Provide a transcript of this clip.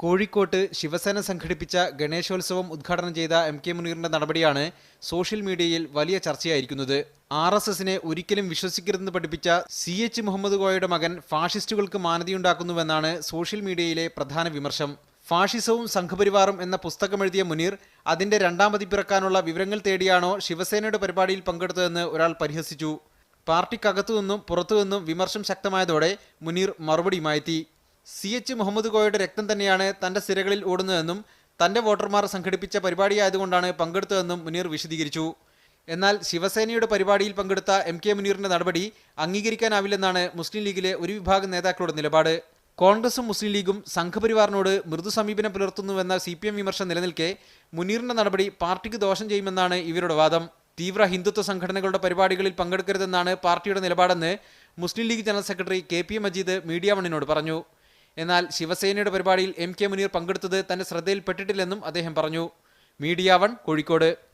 കോഴിക്കോട്ട് ശിവസേന സംഘടിപ്പിച്ച ഗണേശോത്സവം ഉദ്ഘാടനം ചെയ്ത എം.കെ. മുനീറിന്റെ നടപടിയാണ് സോഷ്യൽ മീഡിയയിൽ വലിയ ചർച്ചയായിരിക്കുന്നത്. ആർ.എസ്.എസിനെ ഒരിക്കലും വിശ്വസിക്കരുതെന്ന് പഠിപ്പിച്ച സി.എച്ച്. മുഹമ്മദ് കോയയുടെ മകൻ ഫാഷിസ്റ്റുകൾക്ക് മാനതിയുണ്ടാക്കുന്നുവെന്നാണ് സോഷ്യൽ മീഡിയയിലെ പ്രധാന വിമർശം. ഫാഷിസവും സംഘപരിവാറും എന്ന പുസ്തകമെഴുതിയ മുനീർ അതിന്റെ രണ്ടാം പതിപ്പിറക്കാനുള്ള വിവരങ്ങൾ തേടിയാണോ ശിവസേനയുടെ പരിപാടിയിൽ പങ്കെടുത്തതെന്ന് ഒരാൾ പരിഹസിച്ചു. പാർട്ടിക്കകത്തുനിന്നും പുറത്തുനിന്നും വിമർശം ശക്തമായതോടെ മുനീർ മറുപടിയുമായെത്തി. സി.എച്ച്. മുഹമ്മദ് കോയയുടെ രക്തം തന്നെയാണ് തന്റെ സിരകളിൽ ഓടുന്നതെന്നും തന്റെ വോട്ടർമാർ സംഘടിപ്പിച്ച പരിപാടിയായതുകൊണ്ടാണ് പങ്കെടുത്തതെന്നും മുനീർ വിശദീകരിച്ചു. എന്നാൽ ശിവസേനയുടെ പരിപാടിയിൽ പങ്കെടുത്ത എം.കെ. മുനീറിന്റെ നടപടി അംഗീകരിക്കാനാവില്ലെന്നാണ് മുസ്ലിം ലീഗിലെ ഒരു വിഭാഗം നേതാക്കളുടെ നിലപാട്. കോൺഗ്രസും മുസ്ലിം ലീഗും സംഘപരിവാറിനോട് മൃദു സമീപനം പുലർത്തുന്നുവെന്ന CPM വിമർശനം നിലനിൽക്കെ മുനീറിന്റെ നടപടി പാർട്ടിക്ക് ദോഷം ചെയ്യുമെന്നാണ് ഇവരുടെ വാദം. തീവ്ര ഹിന്ദുത്വ സംഘടനകളുടെ പരിപാടികളിൽ പങ്കെടുക്കരുതെന്നാണ് പാർട്ടിയുടെ നിലപാടെന്ന് Muslim League general secretary KP Majeed media വണ്ണിനോട് പറഞ്ഞു. എന്നാൽ ശിവസേനയുടെ പരിപാടിയിൽ എം.കെ. മുനീർ പങ്കെടുത്തത് തന്റെ ശ്രദ്ധയിൽപ്പെട്ടിട്ടില്ലെന്നും അദ്ദേഹം പറഞ്ഞു. Media one, Kozhikode.